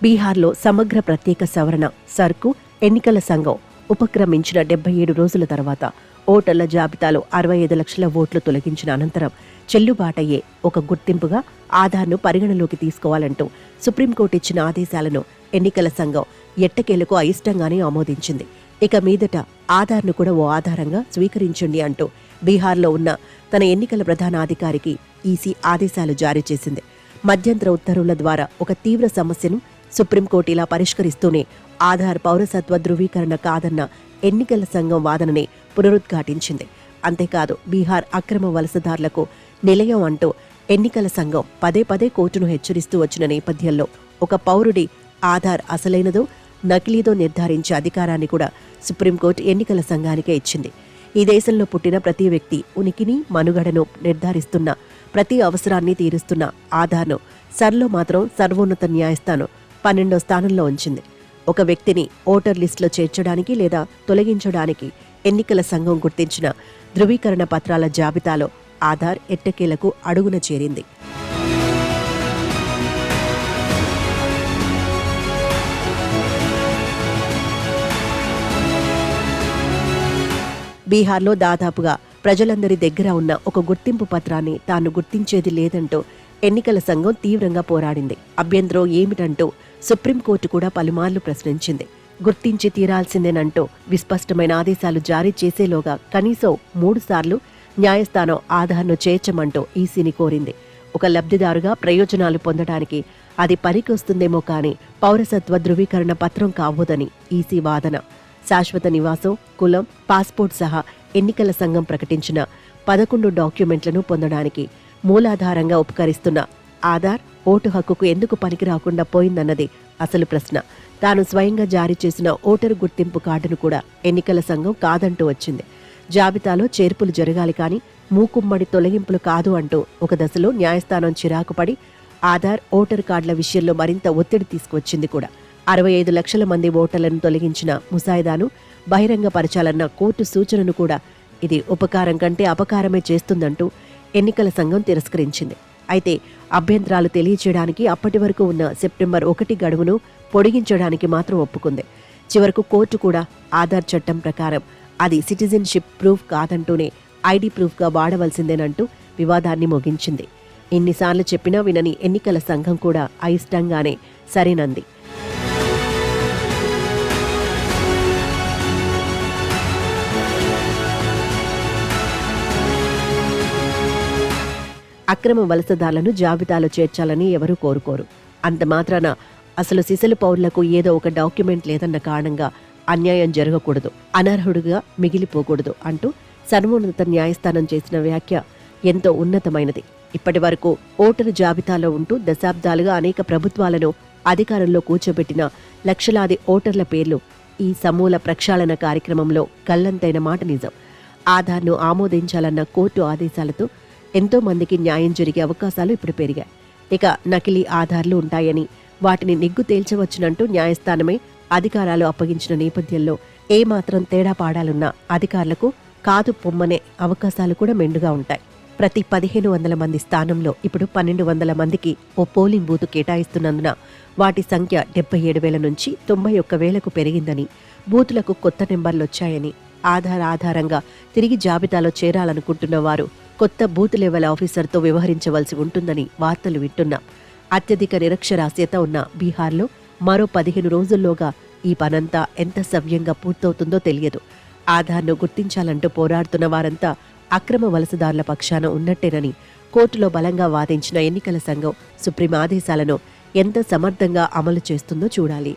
బీహార్లో సమగ్ర ప్రత్యేక సవరణ సర్కు ఎన్నికల సంఘం ఉపక్రమించిన 77 రోజుల తర్వాత ఓటర్ల జాబితాలో 65 లక్షల ఓట్లు తొలగించిన అనంతరం చెల్లుబాటయ్యే ఒక గుర్తింపుగా ఆధార్ను పరిగణలోకి తీసుకోవాలంటూ సుప్రీంకోర్టు ఇచ్చిన ఆదేశాలను ఎన్నికల సంఘం ఎట్టకేలకు అయిష్టంగానే ఆమోదించింది. ఇక మీదట ఆధార్ను కూడా ఓ ఆధారంగా స్వీకరించండి అంటూ బీహార్లో ఉన్న తన ఎన్నికల ప్రధానాధికారికి ఈసీ ఆదేశాలు జారీ చేసింది. మధ్యంతర ఉత్తర్వుల ద్వారా ఒక తీవ్ర సమస్యను సుప్రీంకోర్టు ఇలా పరిష్కరిస్తూనే ఆధార్ పౌరసత్వ ధృవీకరణ కాదన్న ఎన్నికల సంఘం వాదనని పునరుద్ఘాటించింది. అంతేకాదు బీహార్ అక్రమ వలసదారులకు నిలయం అంటూ ఎన్నికల సంఘం పదే పదే కోర్టును హెచ్చరిస్తూ వచ్చిన నేపథ్యంలో ఒక పౌరుడి ఆధార్ అసలైనదో నకిలీదో నిర్ధారించే అధికారాన్ని కూడా సుప్రీంకోర్టు ఎన్నికల సంఘానికే ఇచ్చింది. ఈ దేశంలో పుట్టిన ప్రతి వ్యక్తి ఉనికిని మనుగడను నిర్ధారిస్తున్న ప్రతి అవసరాన్ని తీరుస్తున్న ఆధార్ను సర్లో మాత్రం సర్వోన్నత న్యాయస్థానం 12వ స్థానంలో ఉంచింది. ఒక వ్యక్తిని ఓటర్ లిస్టులో చేర్చడానికి లేదా తొలగించడానికి ఎన్నికల సంఘం గుర్తించిన ధృవీకరణ పత్రాల జాబితాలో ఆధార్ ఎట్టకేలకు అడుగున చేరింది. బీహార్లో దాదాపుగా ప్రజలందరి దగ్గర ఉన్న ఒక గుర్తింపు పత్రాన్ని తాను గుర్తించేది లేదంటూ ఎన్నికల సంఘం తీవ్రంగా పోరాడింది. అభ్యంతరం ఏమిటంటూ సుప్రీంకోర్టు కూడా పలుమార్లు ప్రశ్నించింది. గుర్తించి తీరాల్సిందేనంటూ విస్పష్టమైన ఆదేశాలు జారీ చేసేలోగా కనీసం 3 సార్లు న్యాయస్థానం ఆధార్ను చేర్చమంటూ ఈసీని కోరింది. ఒక లబ్ధిదారుగా ప్రయోజనాలు పొందడానికి అది పనికొస్తుందేమో కానీ పౌరసత్వ ధృవీకరణ పత్రం కావోదని ఈసీ వాదన. శాశ్వత నివాసం, కులం, పాస్పోర్ట్ సహా ఎన్నికల సంఘం ప్రకటించిన 11 డాక్యుమెంట్లను పొందడానికి మూలాధారంగా ఉపకరిస్తున్న ఆధార్ ఓటు హక్కుకు ఎందుకు పనికి రాకుండా పోయిందన్నది అసలు ప్రశ్న. తాను స్వయంగా జారీ చేసిన ఓటరు గుర్తింపు కార్డును కూడా ఎన్నికల సంఘం కాదంటూ వచ్చింది. జాబితాలో చేర్పులు జరగాలి కానీ మూకుమ్మడి తొలగింపులు కాదు అంటూ ఒక దశలో న్యాయస్థానం చిరాకుపడి ఆధార్ ఓటర్ కార్డుల విషయంలో మరింత ఒత్తిడి తీసుకువచ్చింది కూడా. 65 లక్షల మంది ఓటర్లను తొలగించిన ముసాయిదాను బహిరంగపరచాలన్న కోర్టు సూచనను కూడా ఇది ఉపకారం కంటే అపకారమే చేస్తుందంటూ ఎన్నికల సంఘం తిరస్కరించింది. అయితే అభ్యంతరాలు తెలియచేయడానికి అప్పటి వరకు ఉన్న సెప్టెంబర్ 1 గడువును పొడిగించడానికి మాత్రం ఒప్పుకుంది. చివరకు కోర్టు కూడా ఆధార్ చట్టం ప్రకారం అది సిటిజన్షిప్ ప్రూఫ్ కాదంటూనే ఐడి ప్రూఫ్గా వాడవలసిందేనంటూ వివాదాన్ని ముగించింది. ఎన్నిసార్లు చెప్పినా వినని ఎన్నికల సంఘం కూడా అయిష్టంగానే సరేనంది. అక్రమ వలసదారులను జాబితాలో చేర్చాలని ఎవరూ కోరుకోరు. అంత మాత్రాన అసలు సిసలు పౌరులకు ఏదో ఒక డాక్యుమెంట్ లేదన్న కారణంగా అన్యాయం జరగకూడదు, అనర్హుడుగా మిగిలిపోకూడదు అంటూ సర్వోన్నత న్యాయస్థానం చేసిన వ్యాఖ్య ఎంతో ఉన్నతమైనది. ఇప్పటి వరకు ఓటరు జాబితాలో ఉంటూ దశాబ్దాలుగా అనేక ప్రభుత్వాలను అధికారంలో కూర్చోబెట్టిన లక్షలాది ఓటర్ల పేర్లు ఈ సమూల ప్రక్షాళన కార్యక్రమంలో గల్లంతైన మాట నిజం. ఆధార్ను ఆమోదించాలన్న కోర్టు ఆదేశాలతో ఎంతో మందికి న్యాయం జరిగే అవకాశాలు ఇప్పుడు పెరిగాయి. ఇక నకిలీ ఆధార్లు ఉంటాయని వాటిని నిగ్గు తేల్చవచ్చునంటూ న్యాయస్థానమే అధికారాలు అప్పగించిన నేపథ్యంలో ఏమాత్రం తేడా పాడాలున్న అధికారులకు కాదు పొమ్మనే అవకాశాలు కూడా మెండుగా ఉంటాయి. ప్రతి 1500 మంది స్థానంలో ఇప్పుడు 1200 మందికి ఓ పోలింగ్ బూత్ కేటాయిస్తున్నందున వాటి సంఖ్య 77,000 నుంచి 91,000కు పెరిగిందని, బూతులకు కొత్త నెంబర్లొచ్చాయని, ఆధార్ ఆధారంగా తిరిగి జాబితాలో చేరాలనుకుంటున్న వారు కొత్త బూత్ లెవెల్ ఆఫీసర్తో వ్యవహరించవలసి ఉంటుందని వార్తలు వింటున్నాం. అత్యధిక నిరక్షరాస్యత ఉన్న బీహార్లో మరో 15 రోజుల్లోగా ఈ పనంతా ఎంత సవ్యంగా పూర్తవుతుందో తెలియదు. ఆధార్ను గుర్తించాలంటూ పోరాడుతున్న వారంతా అక్రమ వలసదారుల పక్షాన ఉన్నట్టేనని కోర్టులో బలంగా వాదించిన ఎన్నికల సంఘం సుప్రీం ఆదేశాలను ఎంత సమర్థంగా అమలు చేస్తుందో చూడాలి.